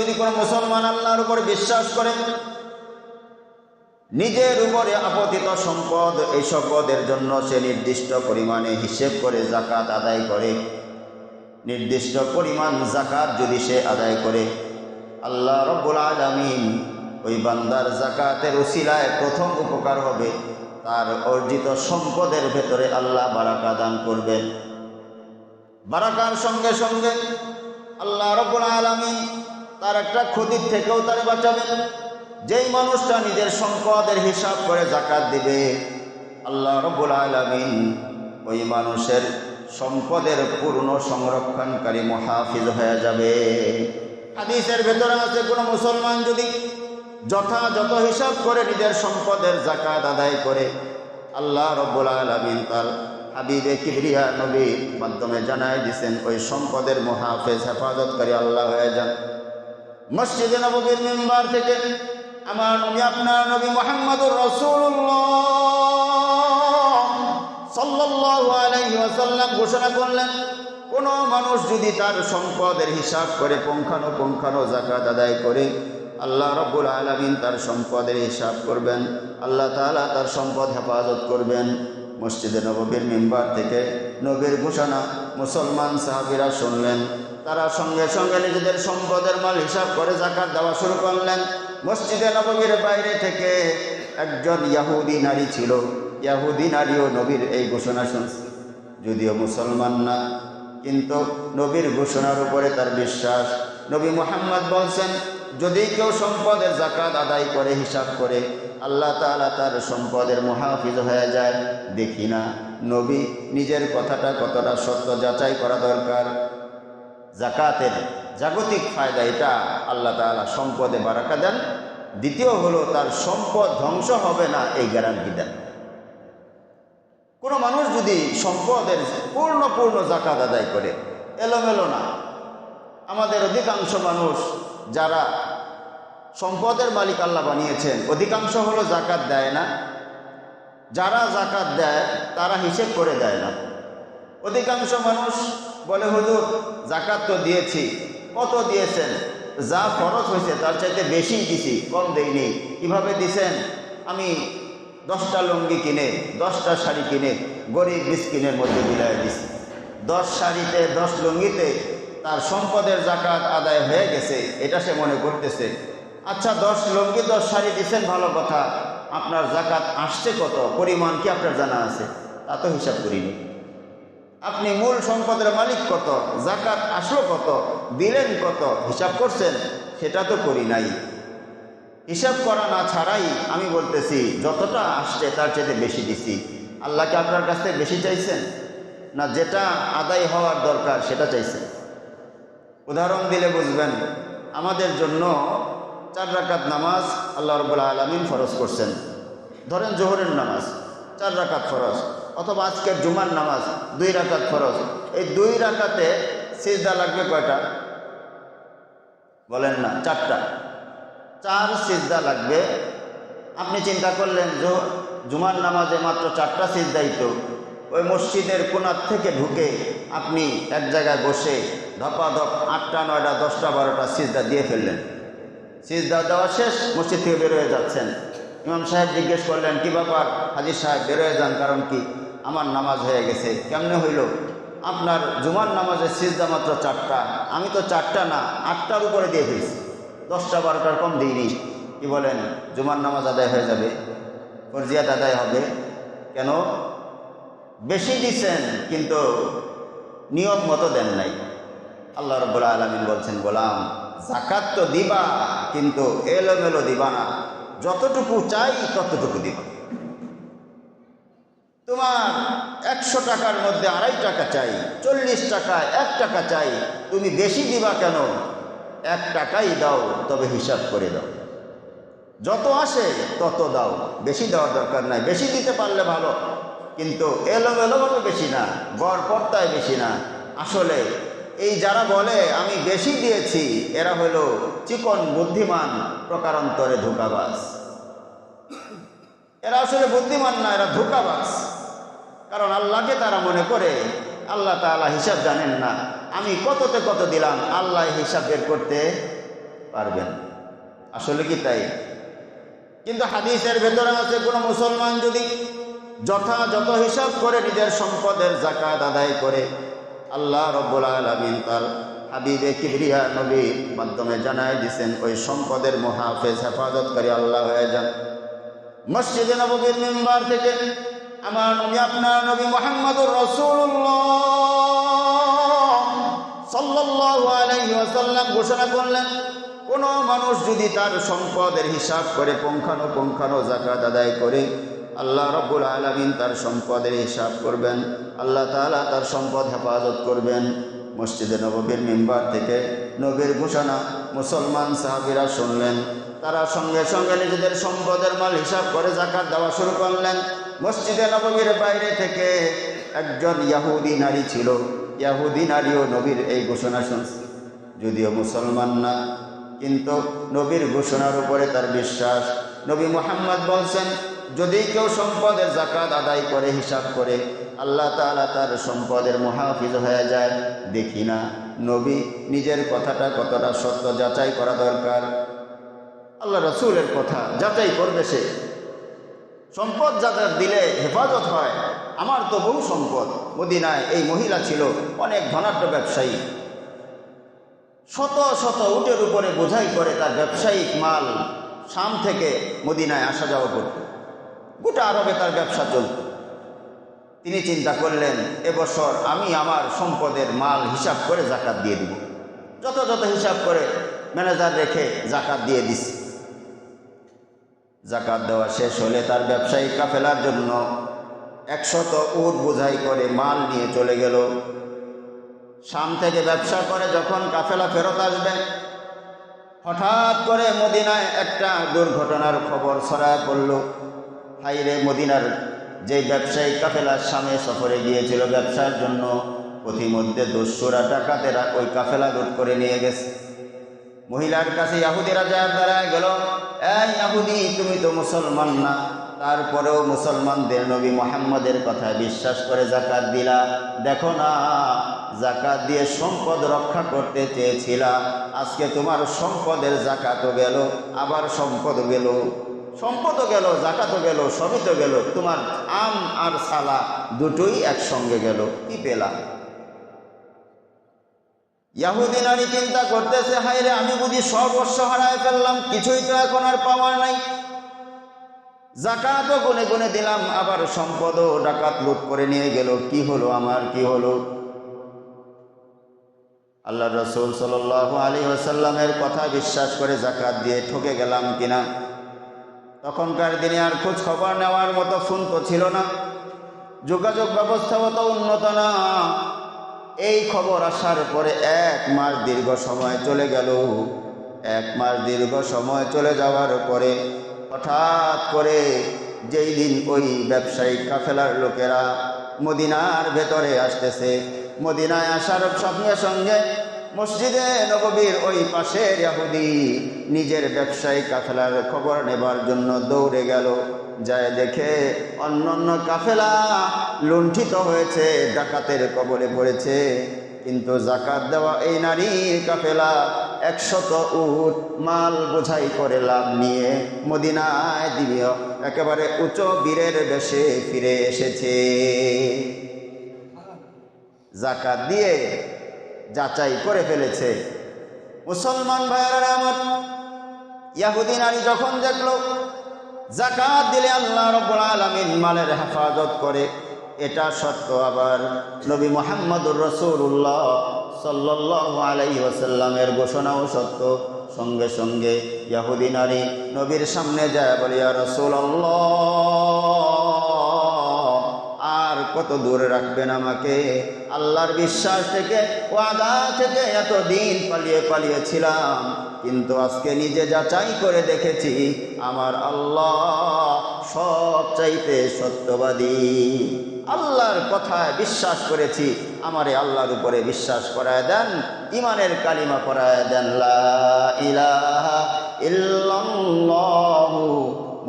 যদি কোনো মুসলমান আল্লাহর উপর বিশ্বাস করে, নিজের উপরে আপতিত সম্পদ, এই সম্পদের জন্য সে নির্দিষ্ট পরিমাণে হিসেব করে যাকাত আদায় করে, নির্দিষ্ট পরিমাণ যাকাত যদি সে আদায় করে, আল্লাহ রাব্বুল আলামিন ওই বান্দার যাকাতের উসিলায় প্রথম উপকার হবে, তার অর্জিত সম্পদের ভেতরে আল্লাহ বারাকা দান করবেন। বারাকার সঙ্গে সঙ্গে আল্লাহ রাব্বুল আলামিন তার একটা ক্ষতির থেকেও তারে বাঁচাবেন। যেই মানুষটা নিজের সম্পদের হিসাব করে যাকাত দিবে, আল্লাহ রাব্বুল আলামিন ওই মানুষের সম্পদের পূর্ণ সংরক্ষণকারী মুহাফিজ হয়ে যাবে। হাদিসের ভেতরে আছে, কোনো মুসলমান যদি যথাযথ হিসাব করে নিজের সম্পদের যাকাত আদায় করে, আল্লাহ রাব্বুল আলামিন তার হাবিবে কিবরিয়া নবীর মাধ্যমে জানায় দিয়েছেন ওই সম্পদের মুহাফিজ, হেফাজতকারী আল্লাহ হয়ে যান। মসজিদে নববীর মিম্বার থেকে আমার নবী, আপনার নবী মুহাম্মদুর রাসূলুল্লাহ সাল্লাল্লাহু আলাইহি ওয়াসাল্লাম ঘোষণা করলেন, কোনো মানুষ যদি তার সম্পদের হিসাব করে পুঙ্খানুপুঙ্খানু যাকাত আদায় করে, আল্লাহ রাব্বুল আলামিন তার সম্পদের হিসাব করবেন, আল্লাহ তাআলা তার সম্পদ হেফাজত করবেন। মসজিদে নববীর মিম্বার থেকে নবীর ঘোষণা মুসলমান সাহাবীরা শুনলেন, তারা সঙ্গে সঙ্গে নিজেদের সম্পদের মাল হিসাব করে যাকাত দেওয়া শুরু করলেন। মসজিদে নববীর বাইরে থেকে একজন ইহুদি নারী ছিল, ইহুদি নারীও নবীর এই ঘোষণা শুনছে, যদিও মুসলমান না, কিন্তু নবীর ঘোষণার উপরে তার বিশ্বাস। নবী মুহাম্মদ বলছেন, যদি কেউ সম্পদের যাকাত আদায় করে, হিসাব করে, আল্লাহ তাআলা তার সম্পদের মুহাফিজ হয়ে যায়। দেখি না নবী নিজের কথাটা কতটা সত্য যাচাই করা দরকার। যাকাতের জাগতিক ফায়দা এটা, আল্লাহ তাআলা সম্পদে বারাকা দেন। দ্বিতীয় হলো তার সম্পদ ধ্বংস হবে না, এই গ্যারান্টি দেন। কোনো মানুষ যদি সম্পদের পূর্ণ যাকাত আদায় করে, এলোমেলো না। আমাদের অধিকাংশ মানুষ যারা সম্পদের মালিক আল্লাহ বানিয়েছেন, অধিকাংশ হলো যাকাত দেয় না। যারা যাকাত দেয় তারা হিসেব করে দেয় না। অধিকাংশ মানুষ বলে, হুজুর যাকাত তো দিয়েছি। কত দিয়েছেন? যা খরচ হয়েছে তার চাইতে বেশি দিছি, কম দেইনি। কিভাবে দিছেন? আমি 10টা লুঙ্গি কিনে, 10টা শাড়ি কিনে গরিব মিসকিনের মধ্যে বিলায় দিছি। 10 শাড়িতে 10 লুঙ্গিতে তার সম্পদের যাকাত আদায় হয়ে গেছে, এটা সে মনে করতেছে। আচ্ছা, 10 লুঙ্গি 10 শাড়ি দিচ্ছেন, ভালো কথা, আপনার যাকাত আসছে কত, পরিমাণ কি আপনার জানা আছে? তা তো হিসাব করিনি। আপনি মূল সম্পদের মালিক কত, যাকাত আসলো কত, দিলেন কত, হিসাব করছেন? সেটা তো করি নাই। হিসাব করা না ছাড়াই আমি বলতেছি যতটা আসছে তার চাইতে বেশি দিছি। আল্লাহকে আপনার কাছ থেকে বেশি চাইছেন না যেটা আদায় হওয়ার দরকার সেটা চাইছেন? উদাহরণ দিলে বুঝবেন। আমাদের জন্য 4 রাকাত নামাজ আল্লাহ রাব্বুল আলামিন ফরজ করছেন। ধরেন জোহরের নামাজ 4 রাকাত ফরজ, অথবা আজকের জুমার নামাজ 2 রাকাত ফরজ। এই 2 রাকাতে সিজদা লাগবে কয়টা? বলেন না, 4টা। 4 সিজদা লাগবে। আপনি চিন্তা করলেন জুমার নামাজে মাত্র 4টা সিজদাই তো, ওই মসজিদের কোণার থেকে ঢুকে আপনি এক জায়গায় বসে ধপাধপ 8টা 9টা 10টা 12টা সিজদা দিয়ে ফেললেন। সিজদা দেওয়া শেষ, মসজিদ থেকে বের হয়ে যাচ্ছেন। ইমাম সাহেব জিজ্ঞেস করলেন, কি ব্যাপার হাজির সাহেব, বের হয়ে যান, কারণ কি? আমার নামাজ হয়ে গেছে। কেমনে হইল? আপনার জুমার নামাজের সিজদা মাত্র 4টা, আমি তো 4টা না 8টার উপরে দিয়ে ফেলছি, 10টা 12টার কম দিইনি। কি বলেন? জুমার নামাজ আদায় হয়ে যাবে, ফরজিয়াত আদায় হবে। কেন? বেশি দিচ্ছেন কিন্তু নিয়ম মতো দেন নাই। আল্লাহ রাব্বুল আলামিন বলছেন, গোলাম যাকাত তো দিবা, কিন্তু এলোমেলো দিবা না, যতটুকু চাই ততটুকু দিবা। তোমার 100 টাকার মধ্যে 2.5 টাকা চাই, 40 টাকায় 1 টাকা চাই, তুমি বেশি দিবা কেন? 1 টাকাই দাও, তবে হিসাব করে দাও। যত আসে তত দাও, বেশি দেওয়ার দরকার নাই। বেশি দিতে পারলে ভালো, কিন্তু এলোমেলোভাবে বেশি না, গড়পড়তায় বেশি না। আসলে এই যারা বলে আমি বেশি দিয়েছি, এরা হলো চিকন বুদ্ধিমান, প্রকারান্তরে ধোঁকাবাজ। এরা আসলে বুদ্ধিমান না, এরা ধোঁকাবাজ। কারণ আল্লাহকে তারা মনে করে আল্লাহ তাআলা হিসাব জানেন না। আমি কততে কত দিলাম, আল্লাহ হিসাব বের করতে পারবেন। আসলে কি তাই? কিন্তু হাদিসের ভেতরে আছে, কোনো মুসলমান যদি যথাযথ হিসাব করে নিজের সম্পদের যাকাত আদায় করে, আল্লাহ রাব্বুল আলামিন তার হাবিবে কিবরিয়া নবীর মাধ্যমে জানায় দিয়েছেন ওই সম্পদের মুহাফেজ হেফাজতকারী আল্লাহ হয়ে যান। মসজিদে নববীর মিম্বার থেকে আমার নবী, আপনার নবী মুহাম্মদুর রাসূলুল্লাহ সাল্লাল্লাহু আলাইহি ওয়াসাল্লাম ঘোষণা করলেন, কোন মানুষ যদি তার সম্পদের হিসাব করে পুঙ্খানুপুঙ্খানু যাকাত আদায় করে, আল্লাহ রাব্বুল আলামিন তার সম্পদের হিসাব করবেন, আল্লাহ তাআলা তার সম্পদ হেফাজত করবেন। মসজিদে নববীর মিম্বার থেকে নবীর ঘোষণা মুসলমান সাহাবীরা শুনলেন। তারা সঙ্গে সঙ্গে নিজেদের সম্পদের মাল হিসাব করে যাকাত দেওয়া শুরু করলেন। মসজিদে নববীর বাইরে থেকে একজন ইহুদি নারী ছিল। ইহুদি নারীও নবীর এই ঘোষণা শুনছে, যদিও মুসলমান না, কিন্তু নবীর ঘোষণার উপরে তার বিশ্বাস। নবী মুহাম্মদ বলছেন, যদি কেউ সম্পদের যাকাত আদায় করে হিসাব করে, আল্লাহ তাআলা তার সম্পদের মুহাফিজ হয়ে যায়। দেখি না নবী নিজের কথাটা কতটা সত্য যাচাই করা দরকার। আল্লাহ রাসূলের কথা যাচাই করবে সে। সম্পদ যাদের দিলে হেফাজত হয়। আমার তো বহু সম্পদ। মদিনায় এই মহিলা ছিল অনেক ধনাঢ্য ব্যবসায়ী, শত শত উটের উপরে বোঝাই করে তার ব্যবসায়িক মাল শাম থেকে মদিনায় আসা যাওয়া করত। গোটা আরবে তার ব্যবসা চলত। তিনি চিন্তা করলেন, এবছর আমি আমার সম্পদের মাল হিসাব করে যাকাত দিয়ে দিব। যত হিসাব করে ম্যানেজার রেখে যাকাত দিয়ে দিছি। যাকাত দেওয়া শেষ হলে তার ব্যবসায়িক কাফেলার জন্য 100 উট বোঝাই করে মাল নিয়ে চলে গেল। শাম থেকে ব্যবসা করে যখন কাফেলা ফেরত আসবে, হঠাৎ করে মদিনায় একটা দুর্ঘটনার খবর ছড়ায় পড়ল। হাইরে, মদিনার যে ব্যবসায়িক কাফেলা শামে সফরে গিয়েছিল ব্যবসার জন্য, পথিমধ্যে দস্যুরা ডাকাতেরা ওই কাফেলা লুট করে নিয়ে গেছে। মহিলার কাছে ইহুদিরা যায় দাঁড়ায় গেল, এই ইহুদি, তুমি তো মুসলমান না, তারপরেও মুসলমানদের নবী মুহাম্মদের কথায় বিশ্বাস করে যাকাত দিলা। দেখো না, যাকাত দিয়ে সম্পদ রক্ষা করতে চেয়েছিলা, আজকে তোমার সম্পদের যাকাতও গেল, আবার সম্পদও গেল, যাকাতও গেল, সবই তো গেল, তোমার আম আর সালা দুটোই একসঙ্গে গেল, কি পেলা? ইহুদি নারী চিন্তা করতেছে, হায়রে, আমি বুঝি সর্বস্ব হারায় ফেললাম, কিছুই তো এখন আর পাওয়ার নাই। যাকাতও গুনে গুনে দিলাম, আবার সম্পদও ডাকাত লুট করে নিয়ে গেল, কি হলো আমার, কি হলো? আল্লাহ রাসূল সাল্লাল্লাহু আলাইহি ওয়াসাল্লামের কথা বিশ্বাস করে যাকাত দিয়ে ঠকে গেলাম কিনা। তখনকার দিনে আর খোঁজ খবর নেওয়ার মতো ফোন তো ছিল না, যোগাযোগ ব্যবস্থাও তো উন্নত না। এই খবর আসার পরে 1 মাস দীর্ঘ সময় চলে গেল। 1 মাস দীর্ঘ সময় চলে যাওয়ার পরে হঠাৎ করে যেই দিন ওই ব্যবসায়িক কাফেলার লোকেরা মদিনার ভেতরে আসতেছে, মদিনায় আসার সঙ্গে সঙ্গে মসজিদে নববীর ওই পাশের ইহুদি নিজের ব্যবসায়িক কাফেলার খবর নেবার জন্য দৌড়ে গেল। যায় দেখে অন্য কাফেলা লুণ্ঠিত হয়েছে, ডাকাতের কবলে পড়েছে, কিন্তু যাকাত দেওয়া এই নারীর কাফেলা 100 উট মাল বোঝাই করে লাভ নিয়ে মদিনায় দিব্য একেবারে উচ্চ বীরের বেশে ফিরে এসেছে। যাকাত দিয়ে যাচাই করে ফেলেছে। মুসলমান ভাইয়েরা আমার, ইহুদি নারী যখন দেখলো যাকাত দিলে আল্লাহ রাব্বুল আলামিন মালের হেফাজত করে, এটা সত্য, আবার নবী মুহাম্মদুর রাসূলুল্লাহ সাল্লাল্লাহু আলাইহি ওয়াসাল্লামের ঘোষণাও সত্য, সঙ্গে সঙ্গে ইহুদি নারী নবীর সামনে যায় বলে, ইয়া রাসূলুল্লাহ, আর কত দূরে রাখবেন আমাকে? আল্লাহর বিশ্বাস থেকে, ওয়াদা থেকে এতদিন পালিয়েছিলাম, কিন্তু আজকে নিজে যাচাই করে দেখেছি আমার আল্লাহ সব চাইতে সত্যবাদী। আল্লাহর কথায় বিশ্বাস করেছি, আমারে আল্লাহর উপরে বিশ্বাস করায় দেন, ইমানের কালিমা পড়ায় দেন, লা ইলাহা ইল্লাল্লাহু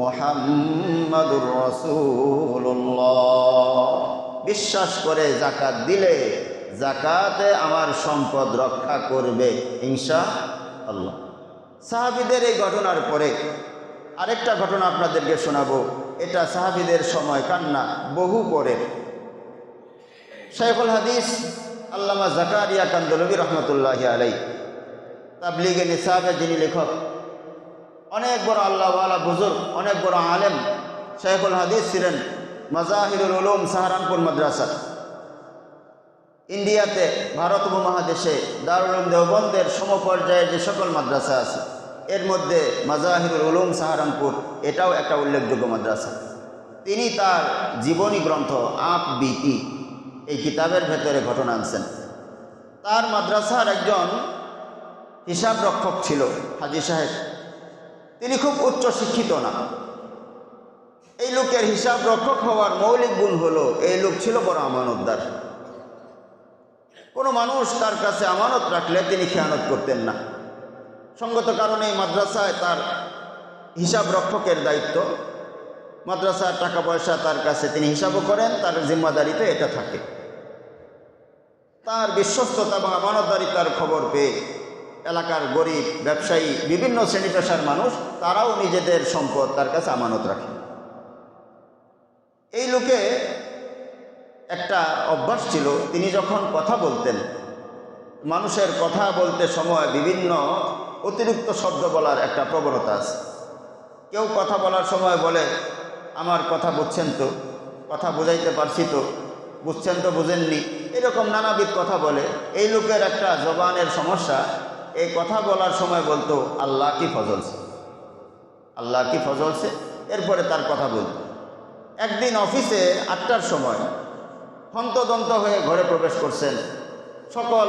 মুহাম্মাদুর রাসূলুল্লাহ। বিশ্বাস করে যাকাত দিলে যাকাতে আমার সম্পদ রক্ষা করবে ইনশাআল্লাহ। সাহাবীদের এই ঘটনার পরে আরেকটা ঘটনা আপনাদেরকে শোনাবো। এটা সাহাবীদের সময় কান্না বহু পরের। শাইখুল হাদিস আল্লামা জাকারিয়া কান্দলবী রহমতুল্লাহি আলাইহি, তাবলিগে নিসাবে যিনি লেখক, অনেক বড় আল্লাহওয়ালা বুজুর্গ, অনেক বড় আলেম শাইখুল হাদিস ছিলেন। মাজাহিরুল উলুম সাহারানপুর মাদ্রাসা, ইন্ডিয়াতে, ভারত উপমহাদেশে দারুল উলুম দেওবন্দের সমপর্যায়ের যে সকল মাদ্রাসা আছে এর মধ্যে মাজাহিরুল উলুম সাহারানপুর এটাও একটা উল্লেখযোগ্য মাদ্রাসা। তিনি তার জীবনী গ্রন্থ আপ বিতি এই কিতাবের ভেতরে ঘটনা আনছেন। তার মাদ্রাসার একজন হিসাব রক্ষক ছিল হাজী সাহেব। তিনি খুব উচ্চ শিক্ষিত না। এই লোকের হিসাব রক্ষক হওয়ার মৌলিক গুণ হলো এই লোক ছিল বড় আমানতদার। কোনো মানুষ তার কাছে আমানত রাখলে তিনি খেয়ানত করতেন না। সঙ্গত কারণে এই মাদ্রাসায় তার হিসাব রক্ষকের দায়িত্ব, মাদ্রাসার টাকা পয়সা তার কাছে তিনি হিসাবও করেন, তার জিম্মাদারিতে এটা থাকে। তার বিশ্বস্ততা এবং আমানতদারিতার খবর পেয়ে এলাকার গরিব ব্যবসায়ী, বিভিন্ন শ্রেণী পেশার মানুষ তারাও নিজেদের সম্পদ তার কাছে আমানত রাখে। এই লোকে একটা অভ্যাস ছিল, তিনি যখন কথা বলতেন, মানুষের কথা বলতে সময় বিভিন্ন অতিরিক্ত শব্দ বলার একটা প্রবণতা আছে। কেউ কথা বলার সময় বলে, আমার কথা বুঝছেন তো, কথা বুঝাইতে পারছি তো, বুঝছেন তো বুঝেননি, এরকম নানাবিধ কথা বলে। এই লোকের একটা জবানের সমস্যা, এই কথা বলার সময় বলতো আল্লাহ কি ফজলছে, আল্লাহ কি ফজলছে, এরপরে তার কথা বলতো। একদিন অফিসে 8টার সময় হন্তদন্ত হয়ে ঘরে প্রবেশ করছেন। সকল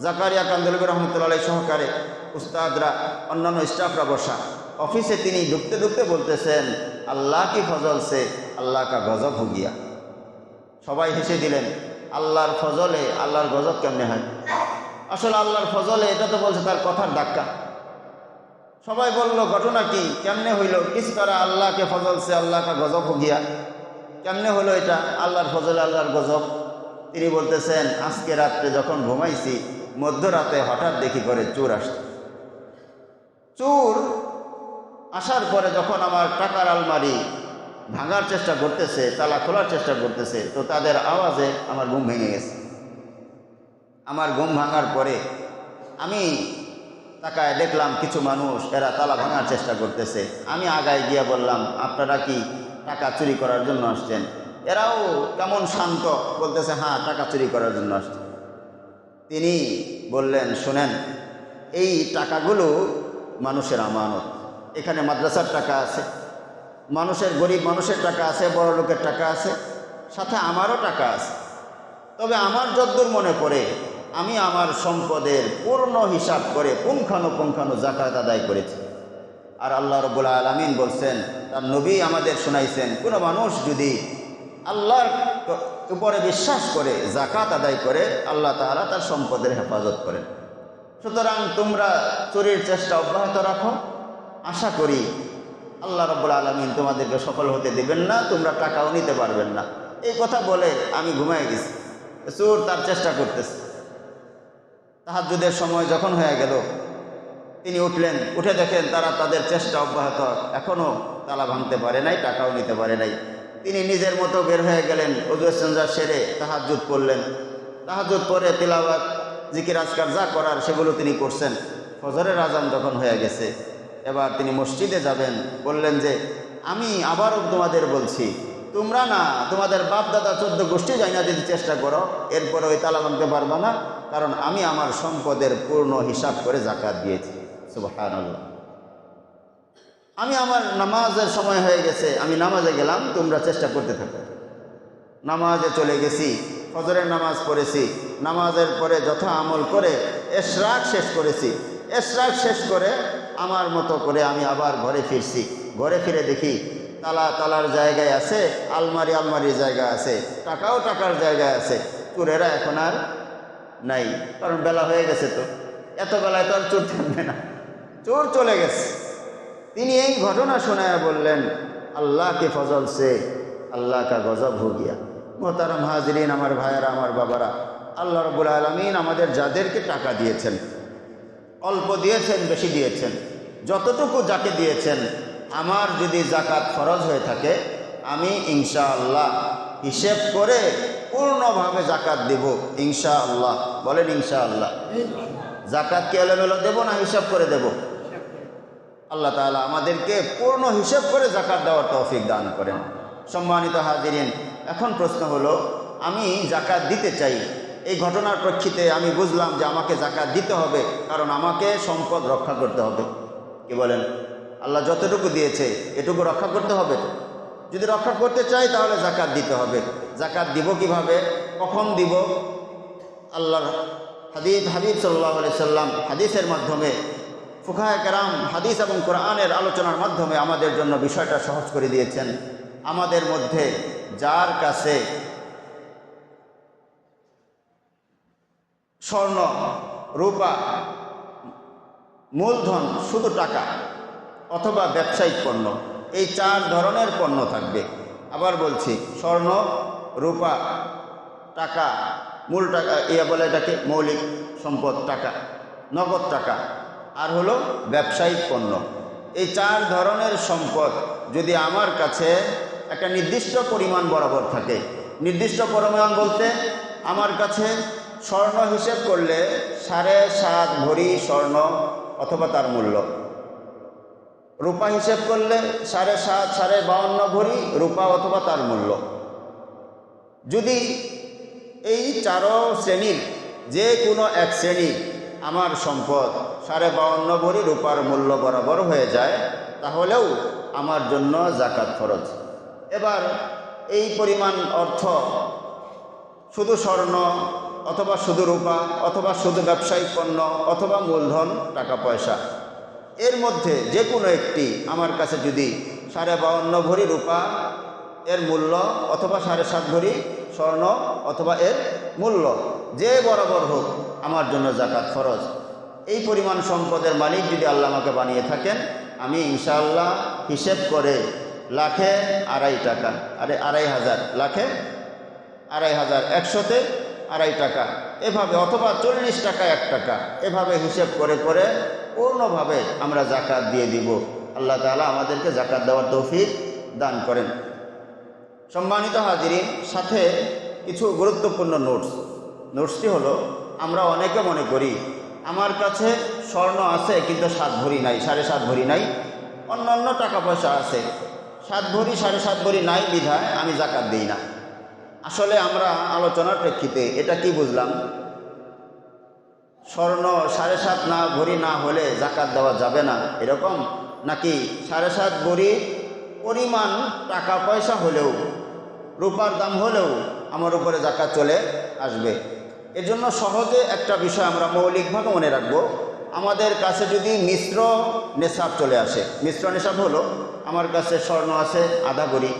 জাকারিয়া কান্দলবী রহমতুল্লাহ সহকারে উস্তাদরা, অন্যান্য স্টাফরা বসা। অফিসে তিনি ঢুকতে ঢুকতে বলতেছেন আল্লাহ কি ফজল সে আল্লাহ কা গজব হো গিয়া। সবাই হেসে দিলেন। আল্লাহর ফজলে আল্লাহর গজব কেমনে হয়? আসলে আল্লাহর ফজলে এটা তো বলছে তার কথার ধাক্কা। সবাই বলল ঘটনা কি, কেমনে হইল? কিস তারা আল্লাহকে ফজল সে আল্লাহ কা গজব হো গিয়া, কেমনে হলো এটা আল্লাহর ফজলে আল্লাহর গজব? তিনি বলতেছেন আজকে রাত্রে যখন ঘুমাইছি মধ্যরাতে হঠাৎ দেখি করে চোর আসছে। চোর আসার পরে যখন আমার টাকার আলমারি ভাঙার চেষ্টা করতেছে, তালা খোলার চেষ্টা করতেছে, তো তাদের আওয়াজে আমার ঘুম ভেঙে গেছে। আমার ঘুম ভাঙার পরে আমি তাকায় দেখলাম কিছু মানুষ এরা তালা ভাঙার চেষ্টা করতেছে। আমি আগায় গিয়ে বললাম আপনারা কি টাকা চুরি করার জন্য আসছেন? এরাও কেমন শান্ত, বলতেছে হ্যাঁ টাকা চুরি করার জন্য আসছে। তিনি বললেন শোনেন, এই টাকাগুলো মানুষের আমানত। এখানে মাদ্রাসার টাকা আছে, মানুষের, গরিব মানুষের টাকা আছে, বড় লোকের টাকা আছে, সাথে আমারও টাকা আছে। তবে আমার যদ্দূর মনে পড়ে আমি আমার সম্পদের পূর্ণ হিসাব করে পুঙ্খানুপুঙ্খানু যাকাত আদায় করেছি। আর আল্লাহ রাব্বুল আলামিন বলছেন, তার নবী আমাদের শোনাইছেন, কোনো মানুষ যদি আল্লাহর উপরে বিশ্বাস করে যাকাত আদায় করে আল্লাহ তাআলা তার সম্পদের হেফাজত করেন। সুতরাং তোমরা চুরির চেষ্টা অব্যাহত রাখো, আশা করি আল্লাহ রাব্বুল আলামিন তোমাদেরকে সফল হতে দিবেন না, তোমরা টাকাও নিতে পারবেন না। এই কথা বলে আমি ঘুমায় গেছি। চোর তার চেষ্টা করতেছে। তাহাজ্জুদের সময় যখন হয়ে গেল তিনি উঠলেন, উঠে দেখেন তারা তাদের চেষ্টা অব্যাহত, এখনও তালা ভাঙতে পারে নাই, টাকাও নিতে পারে নাই। তিনি নিজের মতো বের হয়ে গেলেন, ওযু ইস্তেনজা সেরে তাহাজ্জুদ পড়লেন। তাহাজ্জুদ পরে তিলাওয়াত, জিকির আজকার যা করার সেগুলো তিনি করছেন। ফজরের আজান যখন হয়ে গেছে, এবার তিনি মসজিদে যাবেন। বললেন যে আমি আবারও তোমাদের বলছি, তোমরা না তোমাদের বাপ দাদা 14 গোষ্ঠী যাই না যদি চেষ্টা করো, এরপরে ওই তালা ভাঙতে পারবা না, কারণ আমি আমার সম্পদের পূর্ণ হিসাব করে যাকাত দিয়েছি। সুবহানাল্লাহ। আমি আমার নামাজের সময় হয়ে গেছে, আমি নামাজে গেলাম, তোমরা চেষ্টা করতে থাকো। নামাজে চলে গেছি, ফজরের নামাজ পড়েছি, নামাজের পরে যথা আমল করে ইশরাক শেষ করেছি। ইশরাক শেষ করে আমার মতো করে আমি আবার ঘরে ফিরছি। ঘরে ফিরে দেখি তালার জায়গায় আছে, আলমারির জায়গায় আছে, টাকাও টাকার জায়গায় আছে। চোরেরা এখন আর নাই, কারণ বেলা হয়ে গেছে। তো এত বেলায় তো আর চোর থাকবে না, চোর চলে গেছে। তিনি এই ঘটনা শোনায় বললেন আল্লাহ কে ফজল সে আল্লাহ কা গজব হো গিয়া। মোহতারাম হাজরিন, আমার ভাইয়েরা, আমার বাবারা, আল্লাহ রাব্বুল আলামিন আমাদের যাদেরকে টাকা দিয়েছেন অল্প দিয়েছেন বেশি দিয়েছেন, যতটুকু যাকে দিয়েছেন, আমার যদি জাকাত ফরজ হয়ে থাকে আমি ইনশাআল্লাহ হিসেব করে পূর্ণভাবে জাকাত দেব ইনশাআল্লাহ। বলেন ইনশাআল্লাহ। জাকাত কি এলোমেলো দেব না হিসাব করে দেব? আল্লাহ তাআলা আমাদেরকে পূর্ণ হিসেব করে জাকাত দেওয়ার তৌফিক দান করেন। সম্মানিত হাজিরিন, এখন প্রশ্ন হলো, আমি জাকাত দিতে চাই, এই ঘটনার প্রেক্ষিতে আমি বুঝলাম যে আমাকে জাকাত দিতে হবে, কারণ আমাকে সম্পদ রক্ষা করতে হবে। কি বলেন? আল্লাহ যতটুকু দিয়েছে এটুকু রক্ষা করতে হবে। যদি রক্ষা করতে চাই তাহলে জাকাত দিতে হবে। জাকাত দিব কিভাবে, কখন দিব? আল্লাহর হাবিব সাল্লাল্লাহু আলাইহি সাল্লাম হাদিসের মাধ্যমে, ফুকাহায়ে কেরাম হাদিস এবং কোরআনের আলোচনার মাধ্যমে আমাদের জন্য বিষয়টা সহজ করে দিয়েছেন। আমাদের মধ্যে যার কাছে স্বর্ণ, রূপা, মূলধন শুধু টাকা অথবা ব্যবসায়িক পণ্য, এই 4 ধরনের পণ্য থাকবে। আবার বলছি, স্বর্ণ, রূপা, টাকা, মূল টাকা, বলে এটাকে মৌলিক সম্পদ, টাকা, নগদ টাকা, আর হলো ব্যবসায়িক পণ্য। এই 4 ধরনের সম্পদ যদি আমার কাছে একটা নির্দিষ্ট পরিমাণ বরাবর থাকে, নির্দিষ্ট পরিমাণ বলতে আমার কাছে স্বর্ণ হিসেব করলে 7.5 ভরি স্বর্ণ অথবা তার মূল্য, রূপা হিসেব করলে 7.5 52 ভরি রূপা অথবা তার মূল্য। যদি এই 4 শ্রেণীর যে কোনো এক শ্রেণী আমার সম্পদ 52.5 ভরি রূপার মূল্য বরাবর হয়ে যায়, তাহলেও আমার জন্য জাকাত ফরজ। এবার এই পরিমাণ অর্থ শুধু স্বর্ণ অথবা শুধু রূপা অথবা শুধু ব্যবসায়িক পণ্য অথবা মূলধন টাকা পয়সা, এর মধ্যে যে কোনো একটি আমার কাছে যদি 52.5 ভরি রূপা এর মূল্য অথবা 7.5 ভরি স্বর্ণ অথবা এর মূল্য যে বরাবর হোক, আমার জন্য জাকাত ফরজ। এই পরিমাণ সম্পদের মালিক যদি আল্লাহ আমাকে বানিয়ে থাকেন, আমি ইনশাআল্লাহ হিসেব করে লাখে 2.5 টাকা, 2.5 লাখে 2.5, 100তে 2.5 টাকা, এভাবে, অথবা 40 টাকা 1 টাকা, এভাবে হিসেব করে করে পূর্ণভাবে আমরা জাকাত দিয়ে দিব। আল্লাহ তাআলা আমাদেরকে জাকাত দেওয়ার তৌফিক দান করেন। সম্মানিত হাজিরিন, সাথে কিছু গুরুত্বপূর্ণ নোটসটি হলো, আমরা অনেকে মনে করি আমার কাছে স্বর্ণ আছে কিন্তু 7 ভরি নাই, 7.5 ভরি নাই, অন্যান্য টাকা পয়সা আছে, 7 ভরি 7.5 ভরি নাই বিধায় আমি জাকাত দিই না। আসলে আমরা আলোচনার প্রেক্ষিতে এটা কি বুঝলাম, স্বর্ণ 7.5 ভরি না হলে জাকাত দেওয়া যাবে না এরকম, নাকি 7.5 ভরি পরিমাণ টাকা পয়সা হলেও, রূপার দাম হলেও আমার উপরে জাকাত চলে আসবে? এজন্য সহজে একটা বিষয় আমরা মৌলিকভাবে মনে রাখবো, আমাদের কাছে যদি মিশ্র নেশাব চলে আসে, মিশ্র নেশাব হলো আমার কাছে স্বর্ণ আছে 1/2 ভরি,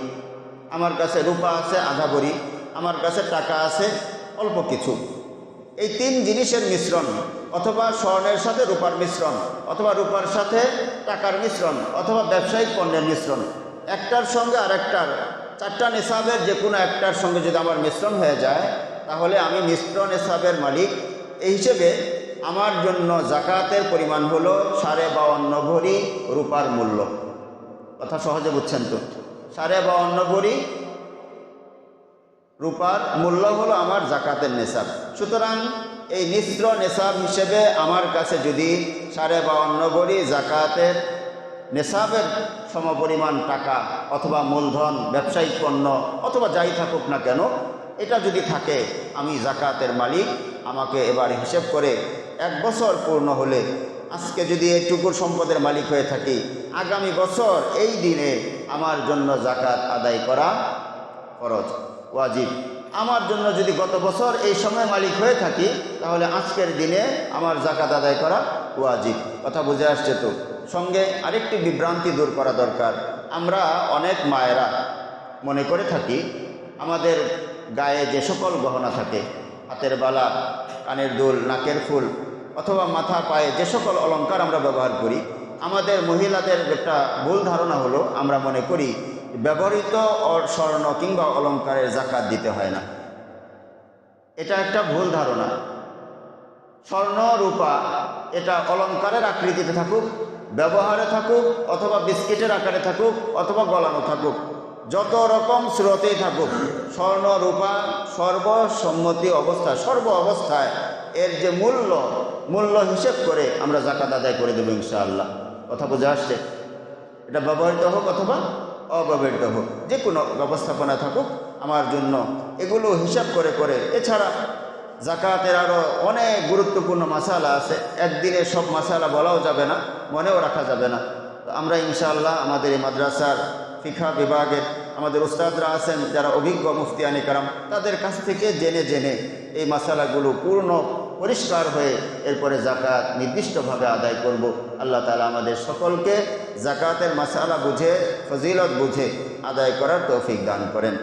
আমার কাছে রূপা আছে 1/2 ভরি, আমার কাছে টাকা আছে অল্প কিছু, এই 3 জিনিসের মিশ্রণ, অথবা স্বর্ণের সাথে রূপার মিশ্রণ, অথবা রূপার সাথে টাকার মিশ্রণ, অথবা ব্যবসায়িক পণ্যের মিশ্রণ, একটার সঙ্গে আরেকটার, 4টা নেশাবের যে কোনো একটার সঙ্গে যদি আমার মিশ্রণ হয়ে যায়, তাহলে আমি মিশ্র নেশাবের মালিক। এই হিসেবে আমার জন্য জাকাতের পরিমাণ হলো 52.5 ভরি রূপার মূল্য। কথা সহজে বুঝছেন তো? 52.5 ভরি রূপার মূল্য হলো আমার জাকাতের নেশাব। সুতরাং এই মিশ্র নেশাব হিসেবে আমার কাছে যদি 52.5 ভরি জাকাতের নেশাবের সমপরিমাণ টাকা অথবা মূলধন, ব্যবসায়িক পণ্য অথবা যাই থাকুক না কেন, এটা যদি থাকে, আমি জাকাতের মালিক। আমাকে এবার হিসেব করে 1 বছর পূর্ণ হলে, আজকে যদি এইটুকুর সম্পদের মালিক হয়ে থাকি, আগামী বছর এই দিনে আমার জন্য জাকাত আদায় করা ফরজ, ওয়াজিব। আমার জন্য যদি গত বছর এই সময় মালিক হয়ে থাকি, তাহলে আজকের দিনে আমার জাকাত আদায় করা ওয়াজিব। কথা বুঝে আসছে তো? সঙ্গে আরেকটি বিভ্রান্তি দূর করা দরকার। আমরা অনেক মায়েরা মনে করে থাকি আমাদের গায়ে যে সকল গহনা থাকে, হাতের বালা, কানের দুল, নাকের ফুল অথবা মাথা পায়ে যে সকল অলংকার আমরা ব্যবহার করি, আমাদের মহিলাদের একটা ভুল ধারণা হলো, আমরা মনে করি ব্যবহৃত স্বর্ণ কিংবা অলংকারের জাকাত দিতে হয় না। এটা একটা ভুল ধারণা। স্বর্ণ, রূপা এটা অলংকারের আকৃতিতে থাকুক, ব্যবহারে থাকুক, অথবা বিস্কিটের আকারে থাকুক, অথবা গলানো থাকুক, যত রকম স্রোতেই থাকুক, স্বর্ণ রূপা সর্বসম্মতি অবস্থা, সর্ব অবস্থায় এর যে মূল্য হিসেব করে আমরা জাকাত আদায় করে দেবো ইনশাআল্লাহ। কথা বোঝা আসছে? এটা ব্যবহৃত হোক অথবা অব্যবহৃত হোক, যে কোনো ব্যবস্থাপনা থাকুক আমার জন্য এগুলো হিসাব করে করে। এছাড়া জাকাতের আরও অনেক গুরুত্বপূর্ণ মাসালা আছে, একদিনে সব মাসালা বলাও যাবে না, মনেও রাখা যাবে না। তো আমরা ইনশাআল্লাহ আমাদের এই মাদ্রাসার ফিকহ বিভাগের আমাদের উস্তাদরা আছেন যারা অভিজ্ঞ মুফতিয়ানি কারাম, তাদের কাছ থেকে জেনে জেনে এই মাসালাগুলো পূর্ণ পরিষ্কার হয়ে এরপরে জাকাত নির্দিষ্টভাবে আদায় করব। আল্লাহ তাআলা আমাদের সকলকে জাকাতের মাসালা বুঝে, ফজিলত বুঝে আদায় করার তৌফিক দান করেন।